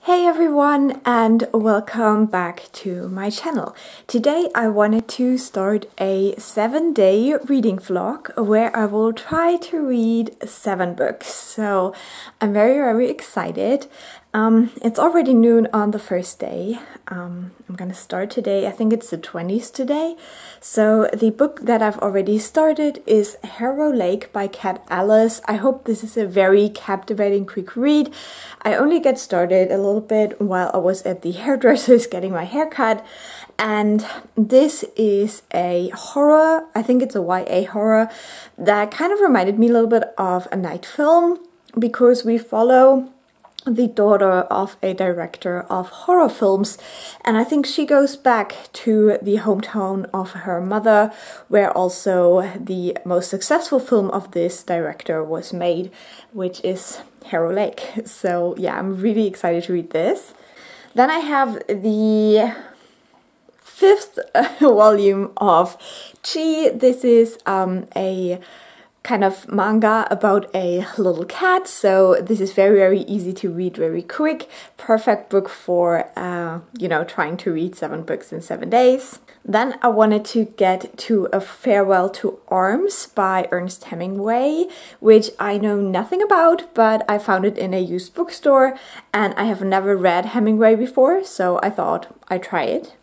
Hey everyone, and welcome back to my channel. Today I wanted to start a 7-day reading vlog where I will try to read 7 books. So I'm very excited. It's already noon on the first day. I'm gonna start today. I think it's the 20th today. So the book that I've already started is Harrow by Kat Alice. I hope this is a very captivating quick read. I only get started a little bit while I was at the hairdresser's getting my hair cut, and this is a horror. I think it's a YA horror that kind of reminded me a little bit of a night film because we follow the daughter of a director of horror films, and I think she goes back to the hometown of her mother, where also the most successful film of this director was made, which is Harrow. So yeah, I'm really excited to read this. Then I have the 5th volume of Chi. This is a kind of manga about a little cat, so this is very easy to read, very quick, perfect book for trying to read 7 books in 7 days. Then I wanted to get to A Farewell to Arms by Ernest Hemingway, which I know nothing about, but I found it in a used bookstore and I have never read Hemingway before, so I thought I'd try it.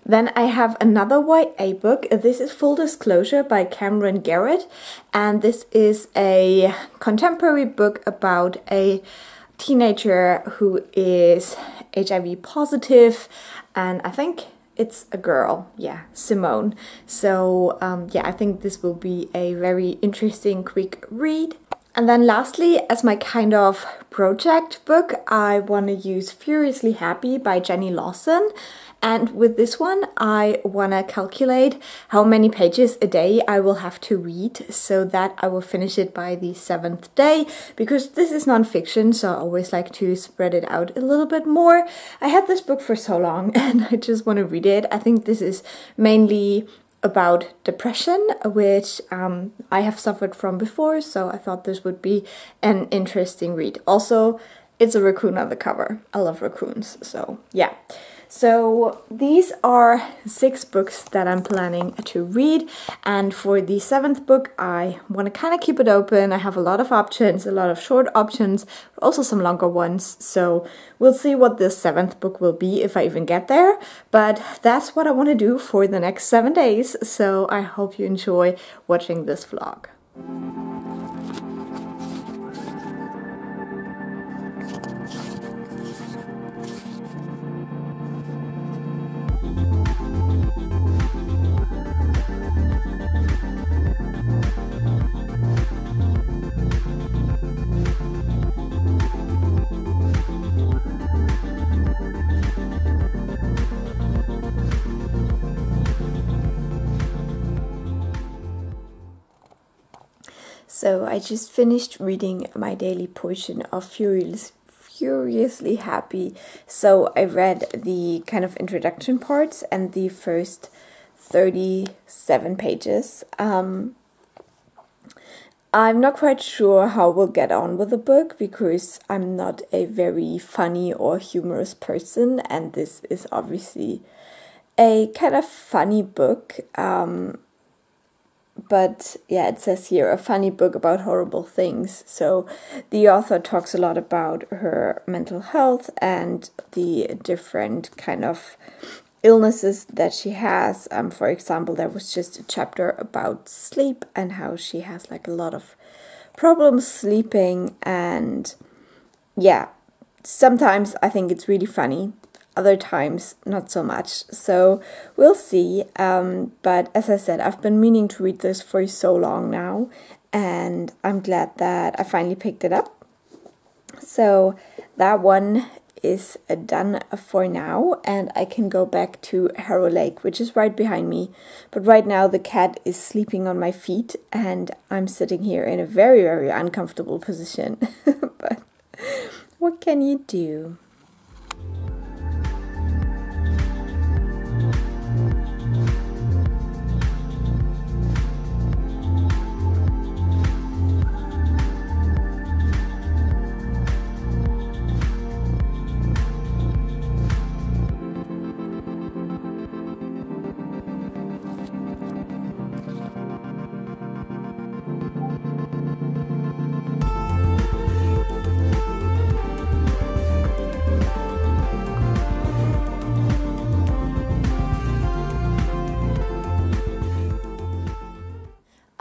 Then I have another YA book. This is Full Disclosure by Cameron Garrett, and this is a contemporary book about a teenager who is HIV positive, and I think it's a girl, yeah, Simone. So yeah, I think this will be a very interesting quick read. And then lastly, as my kind of project book, I want to use Furiously Happy by Jenny Lawson. And with this one, I want to calculate how many pages a day I will have to read so that I will finish it by the 7th day, because this is non-fiction, so I always like to spread it out a little bit more. I had this book for so long and I just want to read it. I think this is mainly about depression, which I have suffered from before, so I thought this would be an interesting read. Also, it's a raccoon on the cover. I love raccoons, so yeah. So these are 6 books that I'm planning to read, and for the 7th book I want to kind of keep it open. I have a lot of options, a lot of short options, also some longer ones, so we'll see what the 7th book will be if I even get there, but that's what I want to do for the next 7 days, so I hope you enjoy watching this vlog. So I just finished reading my daily portion of Furiously Happy. So I read the kind of introduction parts and the first 37 pages. I'm not quite sure how we'll get on with the book because I'm not a very funny or humorous person, and this is obviously a kind of funny book. But yeah, it says here, a funny book about horrible things. So the author talks a lot about her mental health and the different kind of illnesses that she has. For example, there was just a chapter about sleep and how she has like a lot of problems sleeping, and yeah, sometimes I think it's really funny, other times not so much, so we'll see. But as I said, I've been meaning to read this for so long now, and I'm glad that I finally picked it up. So that one is done for now, and I can go back to Harrow, which is right behind me. But right now the cat is sleeping on my feet and I'm sitting here in a very uncomfortable position. But what can you do?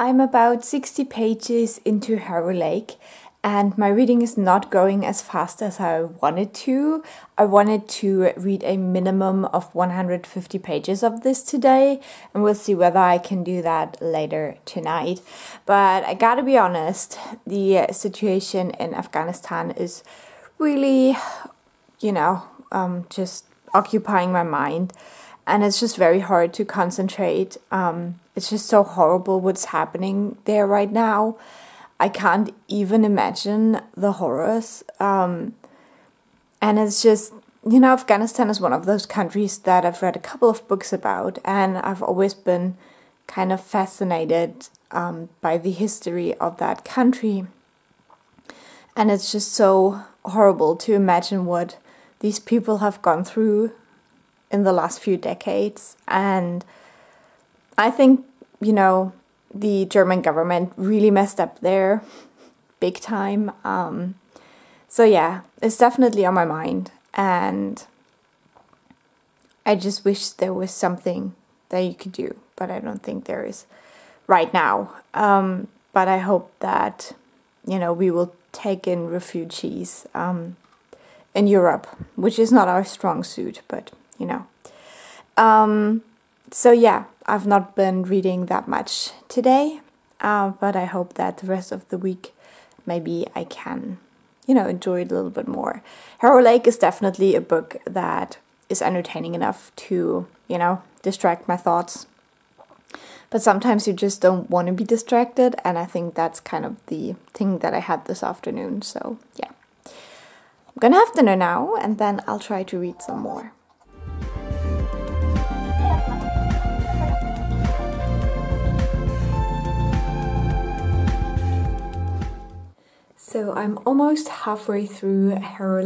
I'm about 60 pages into Harrow and my reading is not going as fast as I wanted to. I wanted to read a minimum of 150 pages of this today, and we'll see whether I can do that later tonight. But I gotta be honest, the situation in Afghanistan is really, just occupying my mind, and it's just very hard to concentrate. It's just so horrible what's happening there right now. I can't even imagine the horrors. And it's just, Afghanistan is one of those countries that I've read a couple of books about, and I've always been kind of fascinated by the history of that country. And it's just so horrible to imagine what these people have gone through in the last few decades. And I think, the German government really messed up there big time. So yeah, it's definitely on my mind, and I just wish there was something that you could do, but I don't think there is right now. But I hope that, we will take in refugees in Europe, which is not our strong suit, but, So yeah, I've not been reading that much today, but I hope that the rest of the week maybe I can, enjoy it a little bit more. Harrow is definitely a book that is entertaining enough to, distract my thoughts. But sometimes you just don't want to be distracted, and I think that's kind of the thing that I had this afternoon. So yeah, I'm gonna have dinner now, and then I'll try to read some more. So I'm almost halfway through Harrow.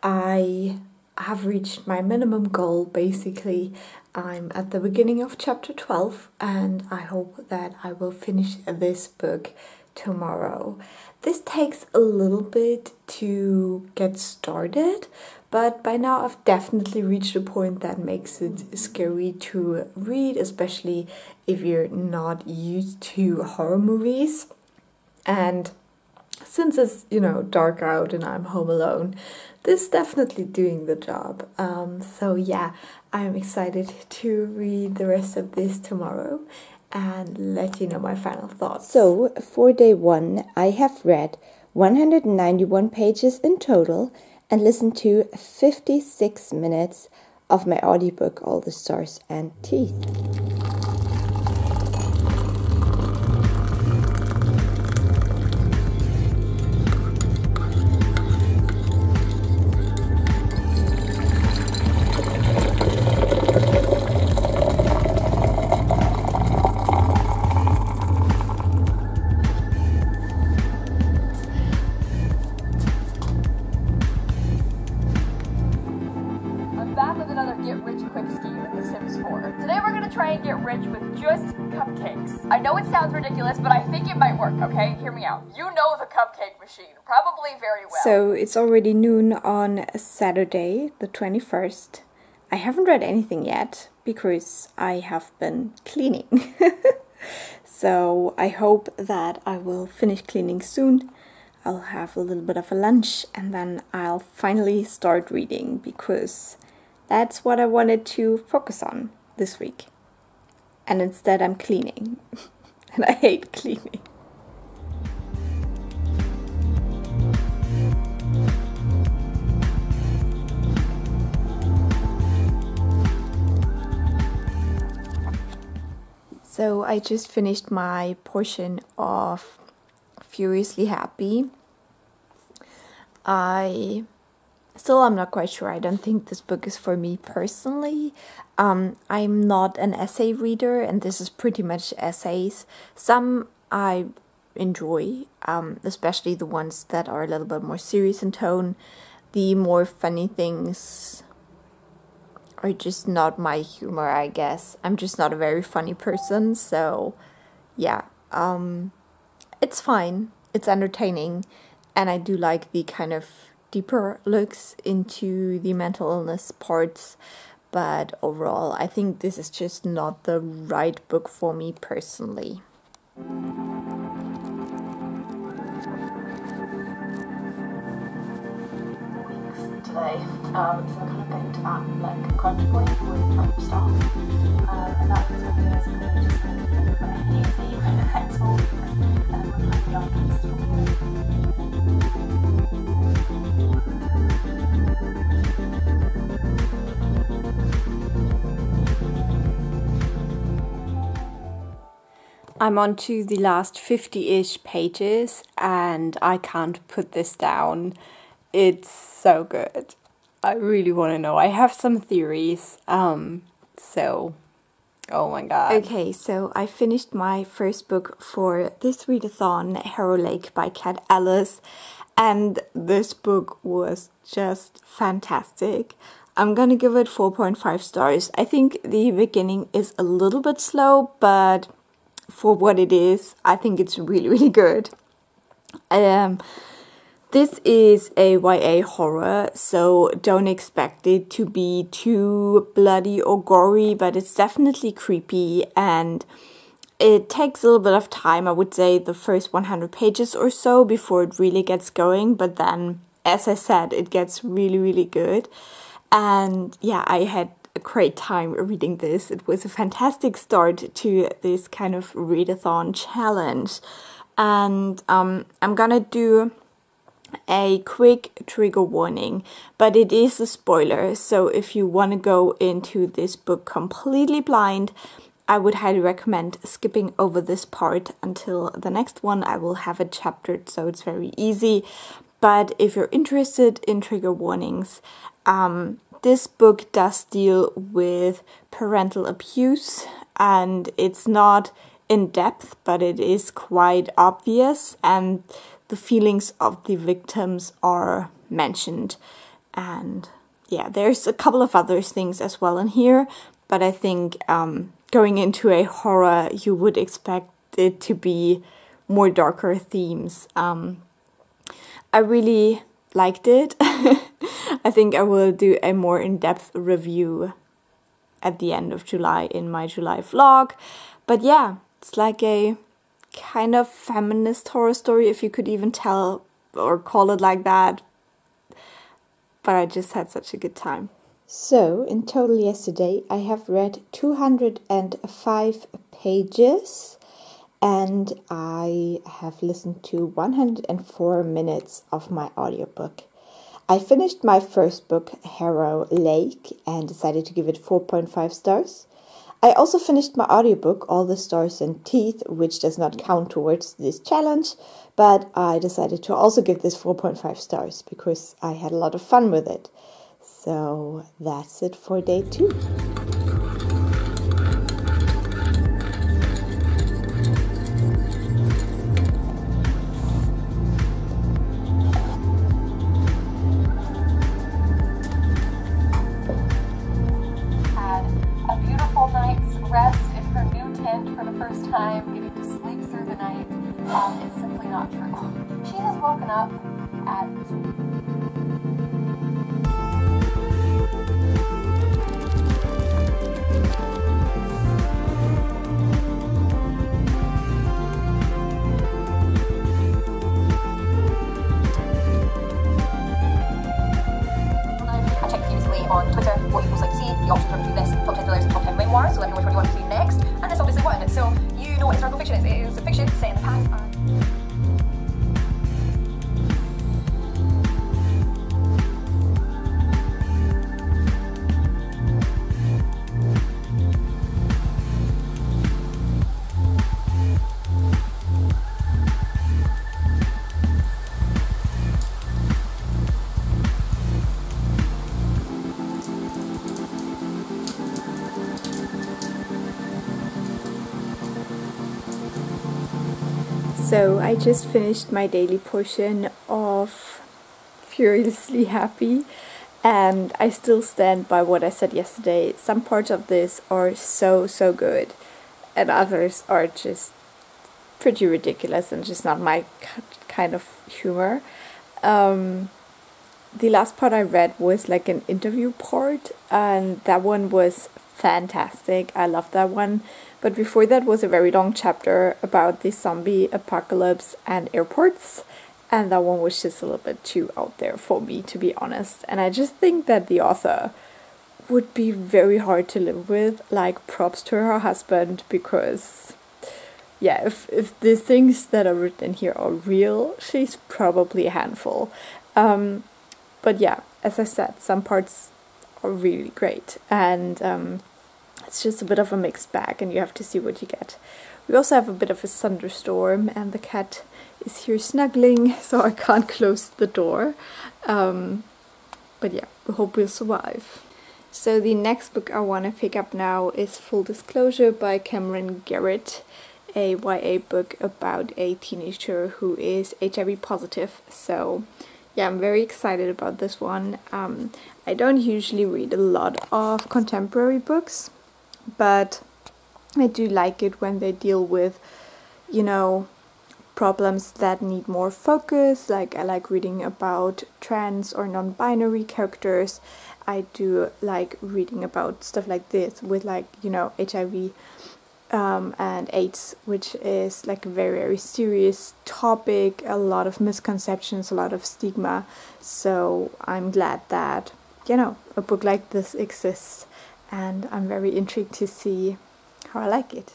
I have reached my minimum goal, basically. I'm at the beginning of chapter 12, and I hope that I will finish this book tomorrow. This takes a little bit to get started, but by now I've definitely reached a point that makes it scary to read, especially if you're not used to horror movies. And since it's, dark out and I'm home alone, this is definitely doing the job. So yeah, I'm excited to read the rest of this tomorrow and let you know my final thoughts. So, for day 1, I have read 191 pages in total and listened to 56 minutes of my audiobook, All the Stars and Teeth. I know it sounds ridiculous, but I think it might work, okay? Hear me out. You know the cupcake machine, probably very well. So it's already noon on Saturday, the 21st. I haven't read anything yet because I have been cleaning. So I hope that I will finish cleaning soon. I'll have a little bit of a lunch, and then I'll finally start reading, because that's what I wanted to focus on this week. And instead I'm cleaning. And I hate cleaning. So I just finished my portion of Furiously Happy. I'm not quite sure. I don't think this book is for me personally. I'm not an essay reader, and this is pretty much essays. Some I enjoy, especially the ones that are a little bit more serious in tone. The more funny things are just not my humor, I guess. I'm just not a very funny person, so yeah. It's fine. It's entertaining, and I do like the kind of deeper looks into the mental illness parts, but overall I think this is just not the right book for me personally. Today, so I'm kind of getting to that like crunch point with trying to stop, and that was when there's kind of just kind of a bit hazy for the next 4 weeks, and we're kind of I'm on to the last 50-ish pages and I can't put this down. It's so good. I really want to know. I have some theories. So, oh my god. Okay, so I finished my first book for this readathon, Harrow by Kat Ellis, and this book was just fantastic. I'm gonna give it 4.5 stars. I think the beginning is a little bit slow, but for what it is, I think it's really, really good. This is a YA horror, so don't expect it to be too bloody or gory, but it's definitely creepy and it takes a little bit of time, I would say the first 100 pages or so before it really gets going, but then, as I said, it gets really, really good. And yeah, I had a great time reading this. It was a fantastic start to this kind of readathon challenge. And I'm gonna do a quick trigger warning, but it is a spoiler, so if you want to go into this book completely blind, I would highly recommend skipping over this part until the next one. I will have it chaptered, so it's very easy. But if you're interested in trigger warnings, this book does deal with parental abuse, and it's not in depth, but it is quite obvious, and the feelings of the victims are mentioned. And yeah, there's a couple of other things as well in here, but I think going into a horror, you would expect it to be more darker themes. I really liked it. I think I will do a more in-depth review at the end of July in my July vlog. But yeah, it's like a kind of feminist horror story, if you could even tell or call it like that. But I just had such a good time. So, in total yesterday, I have read 205 pages and I have listened to 104 minutes of my audiobook. I finished my first book, Harrow Lake, and decided to give it 4.5 stars. I also finished my audiobook, All the Stars and Teeth, which does not count towards this challenge, but I decided to also give this 4.5 stars because I had a lot of fun with it. So that's it for day 2. Rest in her new tent for the first time, getting to sleep through the night, is simply not true. She has woken up at on Twitter what you most like to see, the options are between this, top 10 thrillers and top 10 memoirs, so let me know which one you want to see next, and that's obviously what in it. So you know what historical fiction is. It is fiction set in the past. So I just finished my daily portion of Furiously Happy, and I still stand by what I said yesterday. Some parts of this are so good, and others are just pretty ridiculous and just not my kind of humor. The last part I read was like an interview part, and that one was fantastic. I loved that one. But before that was a very long chapter about the zombie apocalypse and airports. And that one was just a little bit too out there for me, to be honest. And I just think that the author would be very hard to live with. Like, props to her husband, because yeah, if the things that are written here are real, she's probably a handful. But yeah, as I said, some parts are really great, and it's just a bit of a mixed bag, and you have to see what you get. We also have a bit of a thunderstorm, and the cat is here snuggling, so I can't close the door. But yeah, we hope we'll survive. So the next book I want to pick up now is Full Disclosure by Cameron Garrett, a YA book about a teenager who is HIV positive. So yeah, I'm very excited about this one. I don't usually read a lot of contemporary books, but I do like it when they deal with, you know, problems that need more focus. Like, I like reading about trans or non-binary characters. I do like reading about stuff like this with, like, you know, HIV and AIDS, which is like a very, very serious topic, a lot of misconceptions, a lot of stigma. So I'm glad that, you know, a book like this exists, and I'm very intrigued to see how I like it.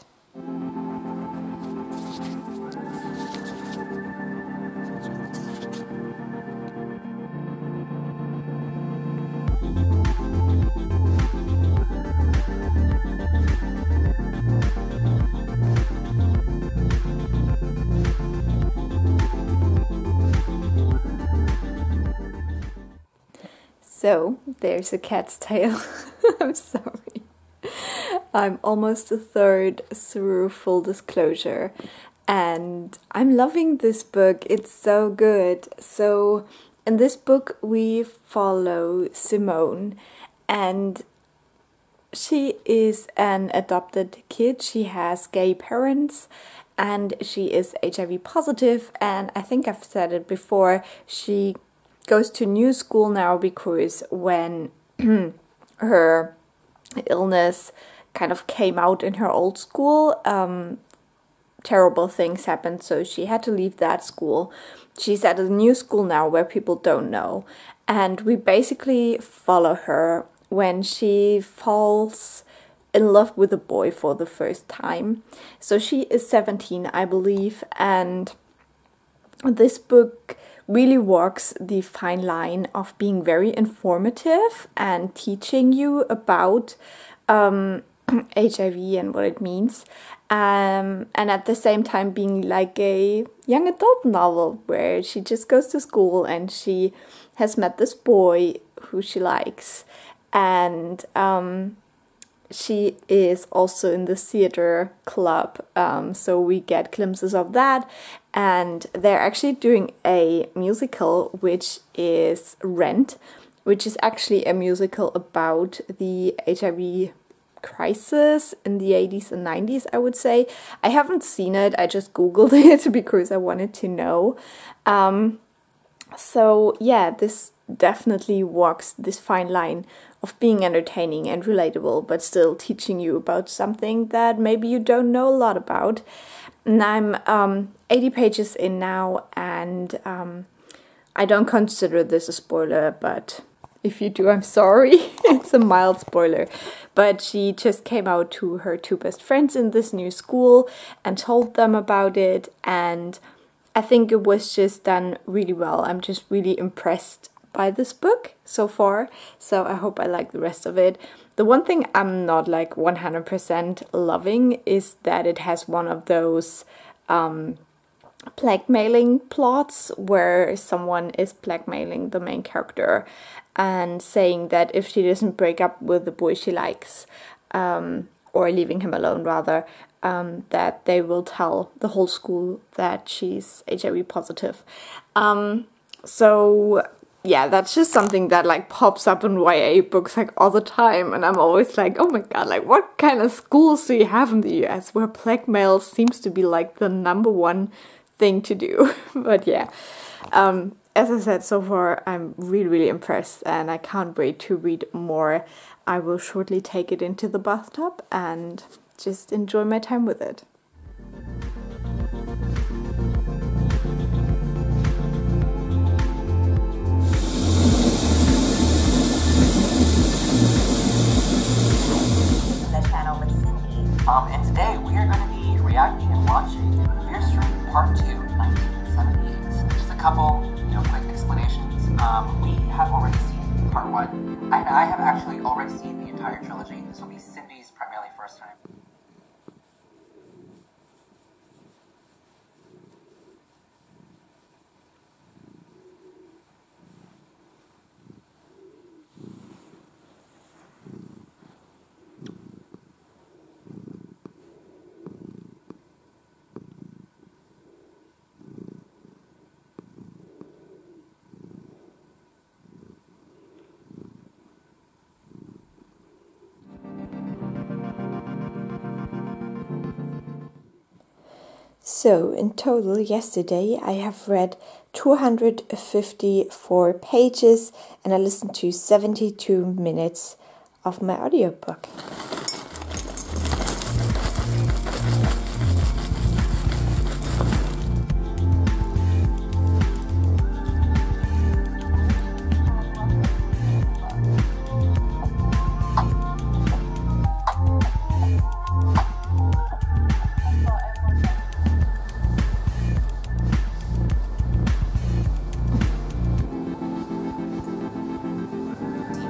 So, there's a cat's tail. I'm sorry. I'm almost a third through Full Disclosure, and I'm loving this book. It's so good. So, in this book we follow Simone, and she is an adopted kid. She has gay parents, and she is HIV positive, and I think I've said it before, she goes to new school now because when her illness kind of came out in her old school, terrible things happened, so she had to leave that school. She's at a new school now where people don't know, and we basically follow her when she falls in love with a boy for the first time. So she is 17, I believe, and this book really walks the fine line of being very informative and teaching you about HIV and what it means, and at the same time being like a young adult novel where she just goes to school and she has met this boy who she likes, and she is also in the theater club, so we get glimpses of that. And they're actually doing a musical, which is Rent, which is actually a musical about the HIV crisis in the 80s and 90s, I would say. I haven't seen it, I just googled it because I wanted to know. So yeah, this definitely walks this fine line of being entertaining and relatable, but still teaching you about something that maybe you don't know a lot about. And I'm 80 pages in now, and I don't consider this a spoiler, but if you do, I'm sorry. It's a mild spoiler. But she just came out to her two best friends in this new school and told them about it, and I think it was just done really well. I'm just really impressed by this book so far, so I hope I like the rest of it. The one thing I'm not like 100% loving is that it has one of those blackmailing plots where someone is blackmailing the main character and saying that if she doesn't break up with the boy she likes, or leaving him alone rather, that they will tell the whole school that she's HIV positive. So yeah, that's just something that like pops up in YA books like all the time, and I'm always like, oh my god, like what kind of schools do you have in the US where blackmail seems to be like the #1 thing to do? But yeah, as I said, so far I'm really, really impressed, and I can't wait to read more. I will shortly take it into the bathtub and just enjoy my time with it. And today we are going to be reacting and watching Fear Street Part 2, 1978. Just a couple, quick explanations. We have already seen Part 1, and I have actually already seen the entire trilogy. This will be Cindy's primarily first time. So, in total, yesterday I have read 254 pages and I listened to 72 minutes of my audiobook.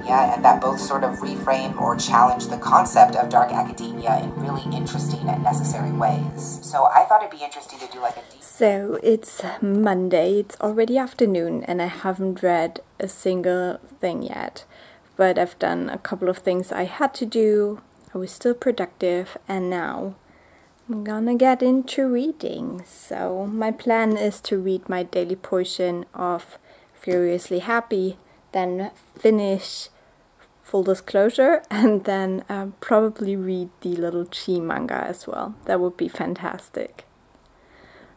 And that both sort of reframe or challenge the concept of dark academia in really interesting and necessary ways. So I thought it'd be interesting to do like a deep... So it's Monday, it's already afternoon, and I haven't read a single thing yet. But I've done a couple of things I had to do, I was still productive, and now I'm gonna get into reading. So my plan is to read my daily portion of Furiously Happy, then finish Full Disclosure, and then probably read the little Chi manga as well. That would be fantastic.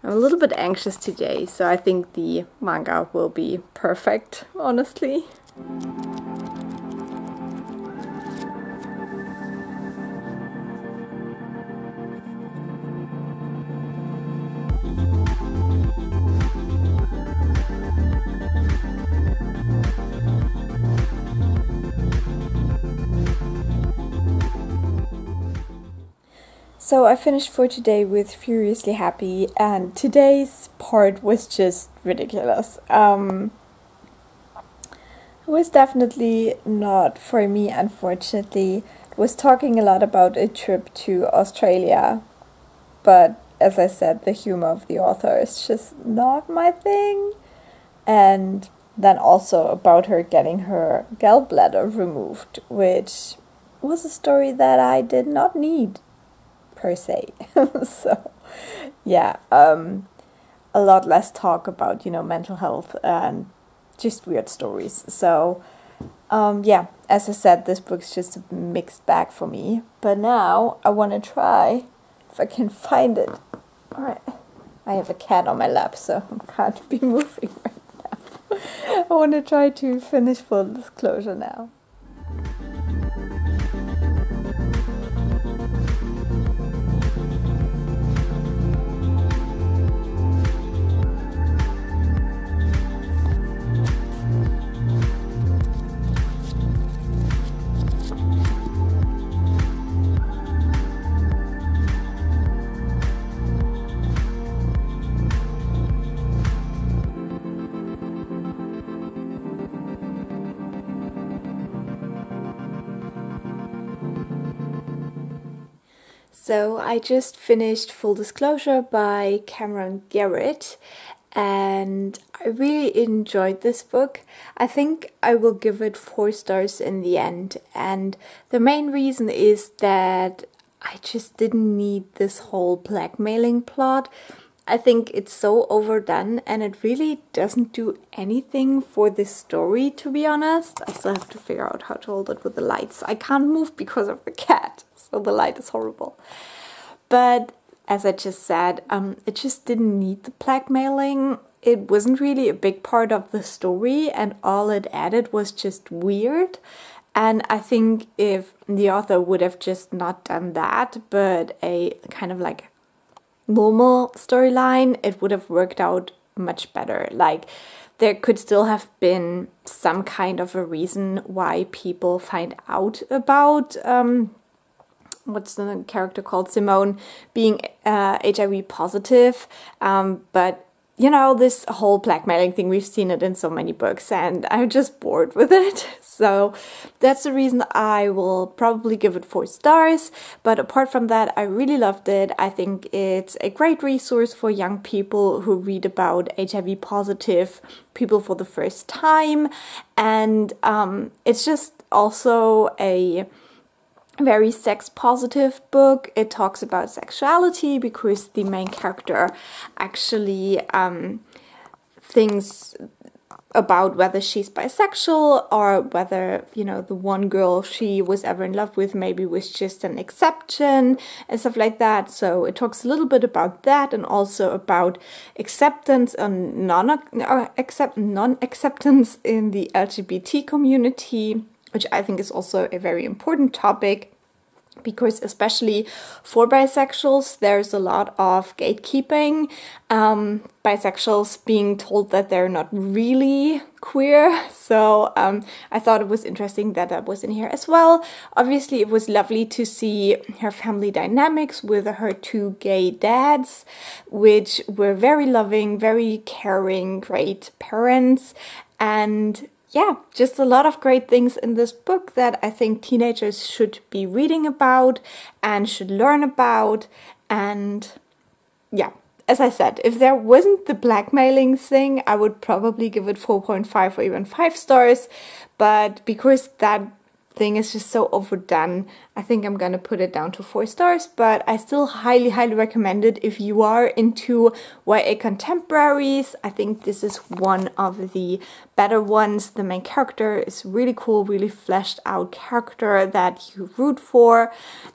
I'm a little bit anxious today, so I think the manga will be perfect, honestly. So I finished for today with Furiously Happy, and today's part was just ridiculous. It was definitely not for me, unfortunately. It was talking a lot about a trip to Australia, but as I said, the humor of the author is just not my thing. And then also about her getting her gallbladder removed, which was a story that I did not need per se. So yeah, a lot less talk about, mental health and just weird stories. So yeah, as I said, this book's just a mixed bag for me. But now I want to try if I can find it. Alright, I have a cat on my lap, so I can't be moving right now. I want to try to finish Full Disclosure now. So I just finished Full Disclosure by Cameron Garrett, and I really enjoyed this book. I think I will give it 4 stars in the end, and the main reason is that I just didn't need this whole blackmailing plot. I think it's so overdone and it really doesn't do anything for this story, to be honest. I still have to figure out how to hold it with the lights. I can't move because of the cat, so the light is horrible. But as I just said, it just didn't need the blackmailing. It wasn't really a big part of the story, and all it added was just weird. And I think if the author would have just not done that, but a kind of like normal storyline, it would have worked out much better. Like, there could still have been some kind of a reason why people find out about what's the character called, Simone, being HIV positive, but you know, this whole blackmailing thing, we've seen it in so many books and I'm just bored with it. So that's the reason I will probably give it 4 stars. But apart from that, I really loved it. I think it's a great resource for young people who read about HIV positive people for the first time. And it's just also a very sex positive book. It talks about sexuality because the main character actually thinks about whether she's bisexual or whether, you know, the one girl she was ever in love with maybe was just an exception and stuff like that. So it talks a little bit about that and also about acceptance and non-acceptance in the LGBT community, which I think is also a very important topic, because especially for bisexuals, there's a lot of gatekeeping. Bisexuals being told that they're not really queer. So I thought it was interesting that that was in here as well. Obviously, it was lovely to see her family dynamics with her 2 gay dads, which were very loving, very caring, great parents. And yeah, just a lot of great things in this book that I think teenagers should be reading about and should learn about. And yeah, as I said, if there wasn't the blackmailing thing, I would probably give it 4.5 or even 5 stars. But because that thing is just so overdone, I think I'm gonna put it down to 4 stars. But I still highly recommend it if you are into YA contemporaries. I think this is one of the better ones. The main character is really cool, really fleshed out character that you root for,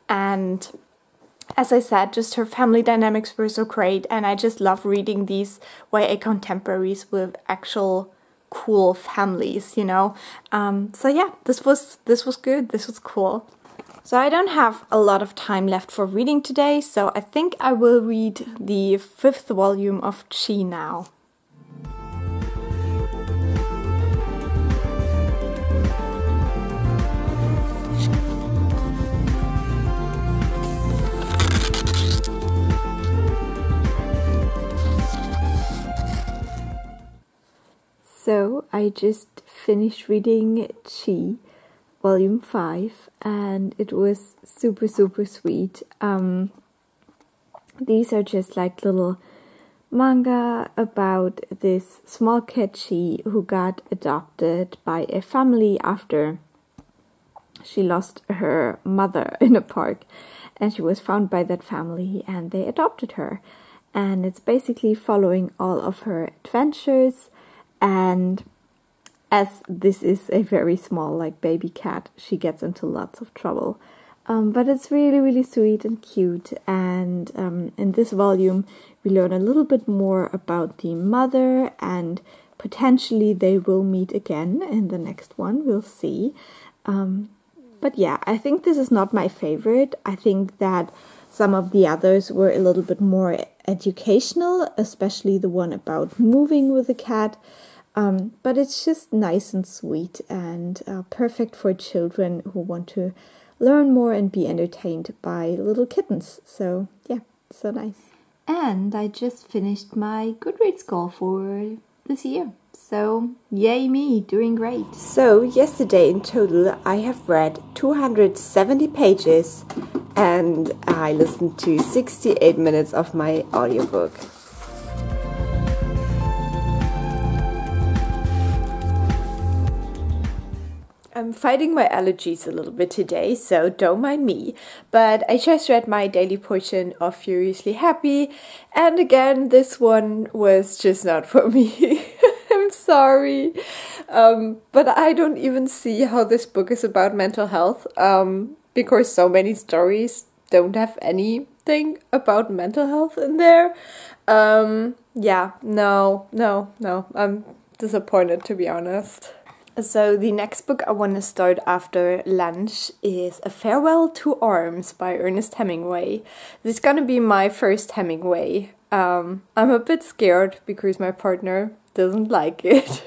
and as I said, just her family dynamics were so great, and I just love reading these YA contemporaries with actual cool families, you know. So yeah, this was good. This was cool. So I don't have a lot of time left for reading today, so I think I will read the 5th volume of Chi now. So I just finished reading Chi, volume 5, and it was super sweet. These are just like little manga about this small kid Chi who got adopted by a family after she lost her mother in a park, and she was found by that family and they adopted her. And it's basically following all of her adventures. And as this is a very small, like, baby cat, she gets into lots of trouble. But it's really sweet and cute. And in this volume, we learn a little bit more about the mother, and potentially they will meet again in the next one. We'll see. But yeah, I think this is not my favorite. I think that some of the others were a little bit more educational, especially the one about moving with a cat. But it's just nice and sweet and perfect for children who want to learn more and be entertained by little kittens. So yeah, so nice. And I just finished my Goodreads goal for this year. So yay me, doing great. So yesterday in total I have read 270 pages and I listened to 68 minutes of my audiobook. I'm fighting my allergies a little bit today, so don't mind me. But I just read my daily portion of Furiously Happy, and again, this one was just not for me. I'm sorry. But I don't even see how this book is about mental health, because so many stories don't have anything about mental health in there. Yeah, no. I'm disappointed, to be honest. So the next book I want to start after lunch is A Farewell to Arms by Ernest Hemingway. This is going to be my first Hemingway. I'm a bit scared because my partner doesn't like it.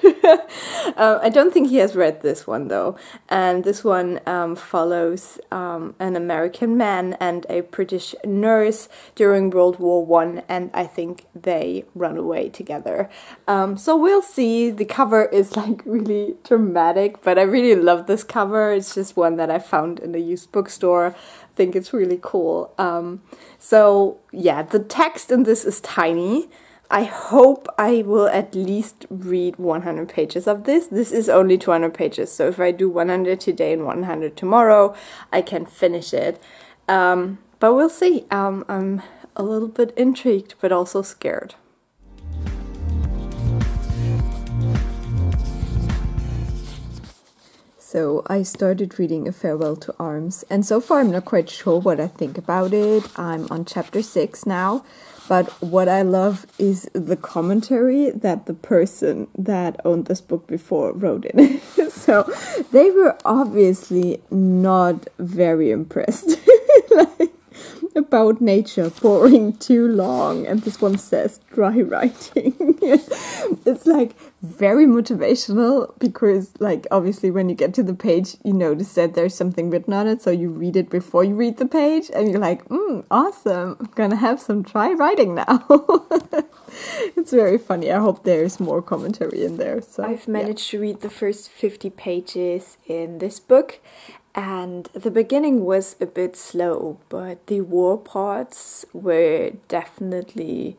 I don't think he has read this one though. And this one follows an American man and a British nurse during World War I, and I think they run away together. So we'll see. The cover is like really dramatic, but I really love this cover. It's just one that I found in a used bookstore. I think it's really cool. So yeah, the text in this is tiny. I hope I will at least read 100 pages of this. This is only 200 pages, so if I do 100 today and 100 tomorrow, I can finish it. But we'll see. I'm a little bit intrigued, but also scared. So I started reading A Farewell to Arms, and so far I'm not quite sure what I think about it. I'm on chapter 6 now. But what I love is the commentary that the person that owned this book before wrote in it. So they were obviously not very impressed like, about nature boring too long. And this one says dry writing. It's like very motivational because like obviously when you get to the page you notice that there's something written on it, so you read it before you read the page and you're like, awesome, I'm gonna have some dry writing now. It's very funny. I hope there's more commentary in there. So I've managed to read the first 50 pages in this book, and the beginning was a bit slow, but the war parts were definitely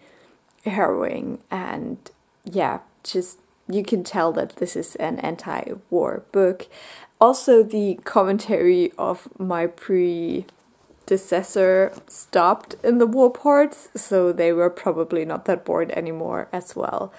harrowing, and yeah, just you can tell that this is an anti-war book. Also, the commentary of my predecessor stopped in the war parts, so they were probably not that bored anymore as well.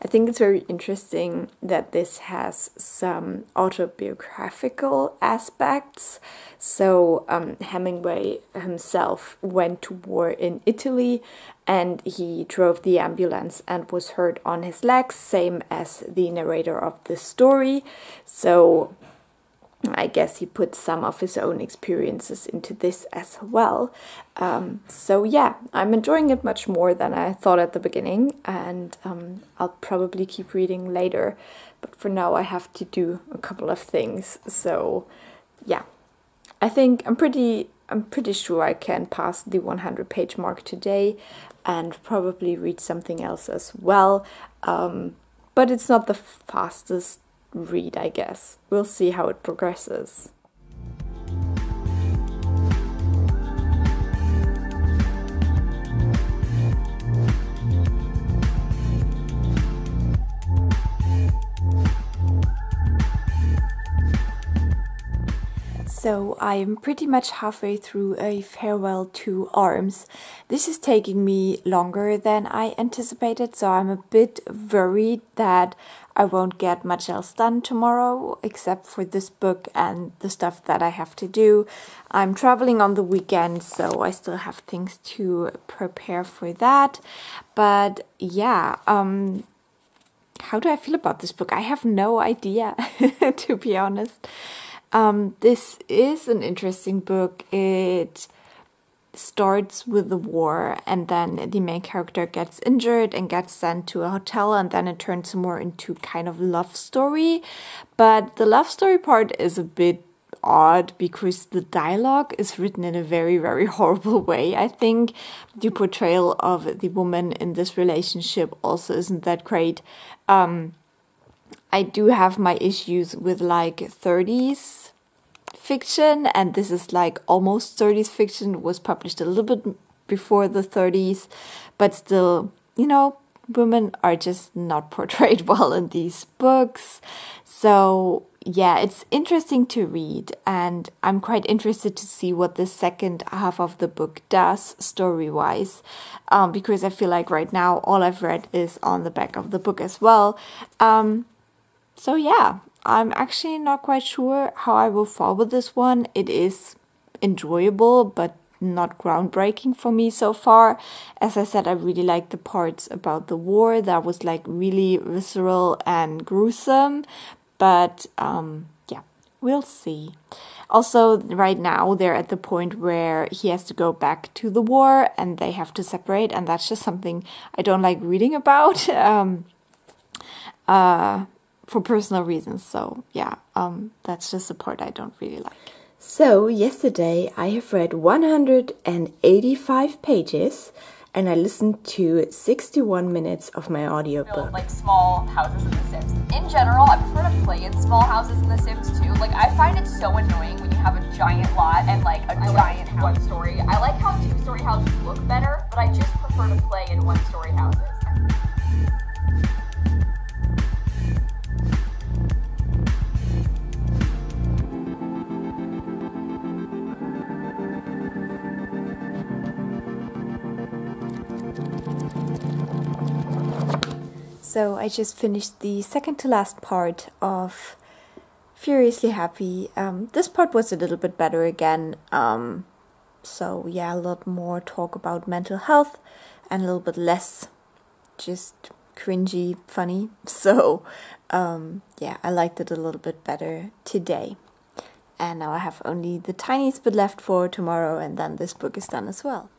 I think it's very interesting that this has some autobiographical aspects. So Hemingway himself went to war in Italy, and he drove the ambulance and was hurt on his legs, same as the narrator of this story. So I guess he put some of his own experiences into this as well. So yeah, I'm enjoying it much more than I thought at the beginning, and I'll probably keep reading later. But for now I have to do a couple of things. So yeah, I think I'm pretty sure I can pass the 100-page mark today and probably read something else as well. But it's not the fastest read, I guess. We'll see how it progresses. So I'm pretty much halfway through A Farewell to Arms. This is taking me longer than I anticipated, so I'm a bit worried that I won't get much else done tomorrow except for this book and the stuff that I have to do. I'm traveling on the weekend, so I still have things to prepare for that. But yeah, how do I feel about this book? I have no idea, to be honest. This is an interesting book. It starts with the war, and then the main character gets injured and gets sent to a hotel, and then it turns more into kind of love story. But the love story part is a bit odd because the dialogue is written in a very, very horrible way. I think the portrayal of the woman in this relationship also isn't that great. I do have my issues with like 30s fiction, and this is like almost 30s fiction. It was published a little bit before the 30s, but still, you know, women are just not portrayed well in these books. So yeah, it's interesting to read, and I'm quite interested to see what the second half of the book does story-wise, because I feel like right now all I've read is on the back of the book as well. So yeah, I'm actually not quite sure how I will fall with this one. It is enjoyable, but not groundbreaking for me so far. As I said, I really like the parts about the war that was like really visceral and gruesome, But yeah, we'll see. Also, right now, they're at the point where he has to go back to the war and they have to separate, and that's just something I don't like reading about for personal reasons. So, yeah, that's just the part I don't really like. So, yesterday I have read 185 pages and I listened to 61 minutes of my audiobook. Build, like, small houses in The Sims. In general, I prefer to play in small houses in The Sims too. Like, I find it so annoying when you have a giant lot and like a giant one story. I like how 2-story houses look better, but I just prefer to play in 1-story houses. So I just finished the second to last part of Furiously Happy. This part was a little bit better again. So yeah, a lot more talk about mental health and a little bit less just cringy funny. So yeah, I liked it a little bit better today. And now I have only the tiniest bit left for tomorrow, and then this book is done as well.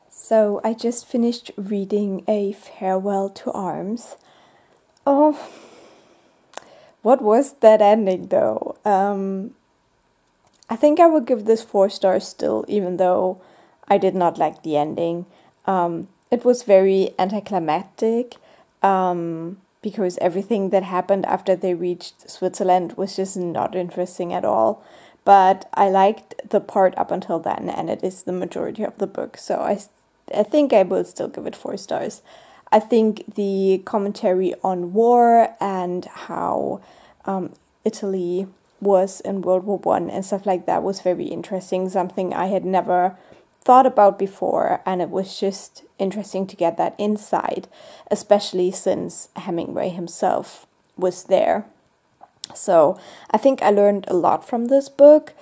So I just finished reading A Farewell to Arms. Oh, what was that ending though? I think I would give this 4 stars still, even though I did not like the ending. It was very anticlimactic, because everything that happened after they reached Switzerland was just not interesting at all. But I liked the part up until then, and it is the majority of the book, so I think I will still give it 4 stars. I think the commentary on war and how Italy was in World War I and stuff like that was very interesting, something I had never thought about before, and it was just interesting to get that insight, especially since Hemingway himself was there. So I think I learned a lot from this book.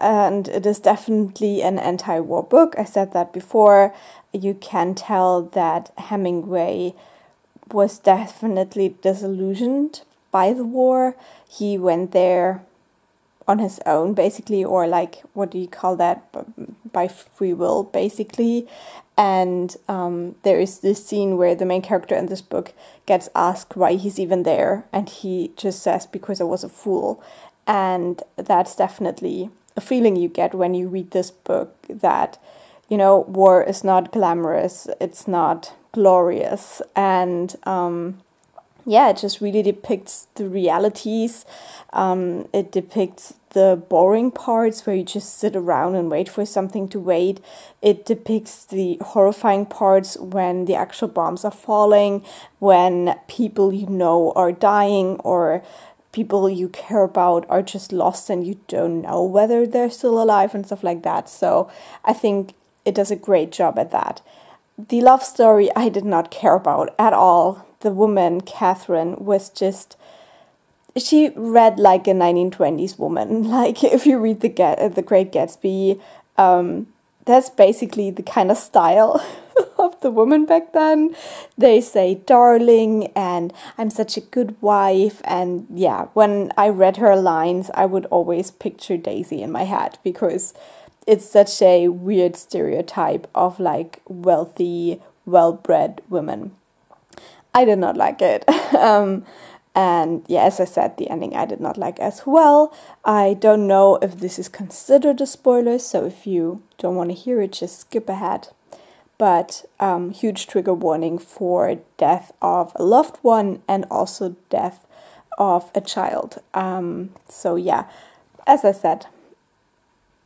And it is definitely an anti-war book. I said that before. You can tell that Hemingway was definitely disillusioned by the war. He went there on his own, basically, or like, what do you call that? By free will, basically. And there is this scene where the main character in this book gets asked why he's even there. And he just says, because I was a fool. And that's definitely a feeling you get when you read this book, that, you know, war is not glamorous, it's not glorious, and yeah, it just really depicts the realities. It depicts the boring parts where you just sit around and wait for something to wait. It depicts the horrifying parts when the actual bombs are falling, when people you know are dying, or people you care about are just lost and you don't know whether they're still alive and stuff like that. So I think it does a great job at that. The love story I did not care about at all. The woman, Catherine, was just... she read like a 1920s woman. Like, if you read The Great Gatsby, that's basically the kind of style of the woman back then. They say darling and I'm such a good wife, and yeah, when I read her lines I would always picture Daisy in my head, because it's such a weird stereotype of like wealthy, well-bred women. I did not like it. And yeah, as I said, the ending I did not like as well. I don't know if this is considered a spoiler, so if you don't want to hear it, just skip ahead. But huge trigger warning for death of a loved one and also death of a child. So yeah, as I said,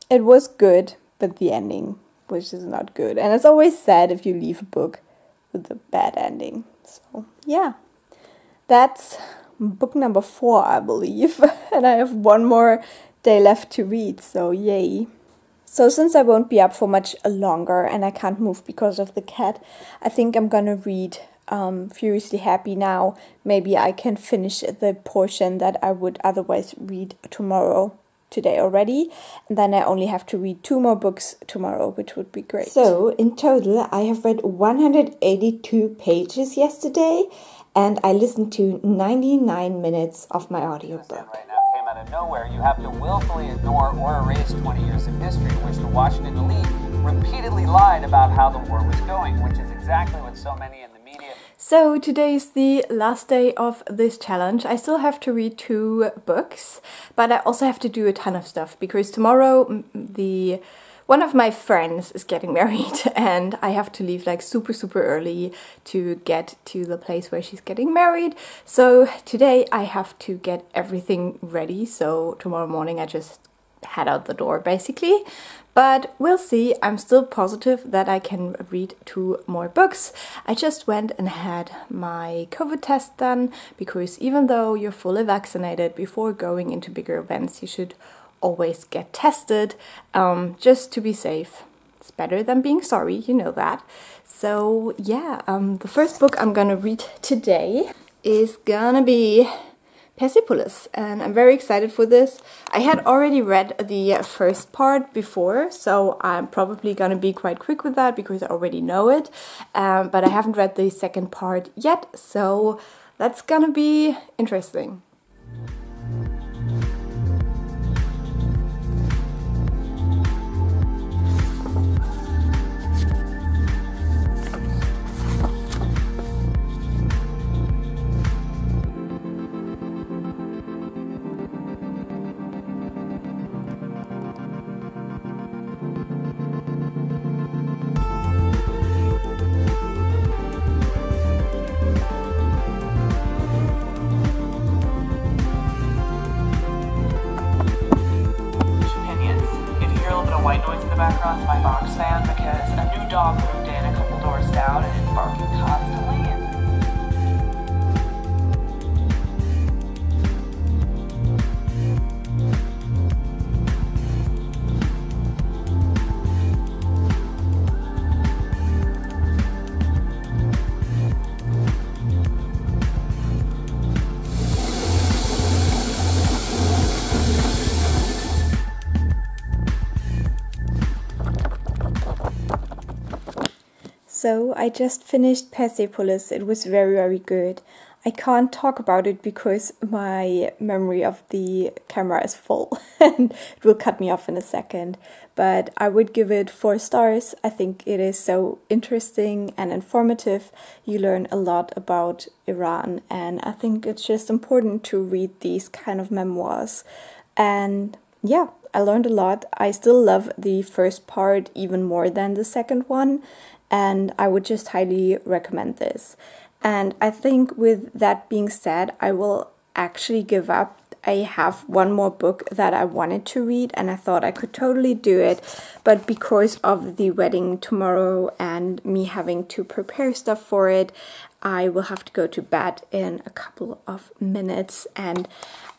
it was good, but the ending was just not good. And it's always sad if you leave a book with a bad ending. So yeah, that's book number 4, I believe. And I have one more day left to read, so yay. So since I won't be up for much longer and I can't move because of the cat, I think I'm gonna read Furiously Happy now. Maybe I can finish the portion that I would otherwise read today already, and then I only have to read 2 more books tomorrow, which would be great. So in total I have read 182 pages yesterday, and I listened to 99 minutes of my audiobook. Right now came out of nowhere. You have to willfully ignore or erase 20 years of history in which the Washington elite repeatedly lied about how the war was going, which is exactly what so many in the media. So today is the last day of this challenge. I still have to read 2 books, but I also have to do a ton of stuff because tomorrow one of my friends is getting married and I have to leave like super early to get to the place where she's getting married. So today I have to get everything ready, so tomorrow morning I just head out the door basically. But we'll see. I'm still positive that I can read 2 more books. I just went and had my COVID test done because even though you're fully vaccinated, before going into bigger events you should always get tested, just to be safe. It's better than being sorry, you know that. So yeah, the first book I'm gonna read today is gonna be Persepolis, and I'm very excited for this. I had already read the first part before, so I'm probably gonna be quite quick with that because I already know it, but I haven't read the second part yet, so that's gonna be interesting. White noise in the background is my box fan because a new dog moved in a couple doors down and it's barking constantly. So I just finished Persepolis. It was very good. I can't talk about it because my memory of the camera is full and it will cut me off in a second. But I would give it 4 stars. I think it is so interesting and informative. You learn a lot about Iran, and I think it's just important to read these kind of memoirs. And yeah, I learned a lot. I still love the first part even more than the second one, and I would just highly recommend this. And I think with that being said, I will actually give up. I have 1 more book that I wanted to read and I thought I could totally do it, but because of the wedding tomorrow and me having to prepare stuff for it, I will have to go to bed in a couple of minutes, and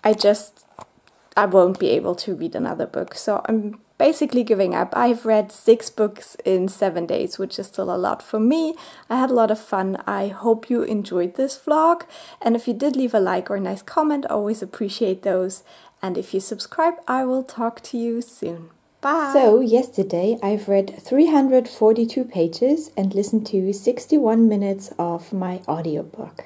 I won't be able to read another book. So I'm basically giving up. I've read 6 books in 7 days, which is still a lot for me. I had a lot of fun. I hope you enjoyed this vlog. And if you did leave a like or a nice comment, I always appreciate those. And if you subscribe, I will talk to you soon. Bye! So yesterday I've read 342 pages and listened to 61 minutes of my audiobook.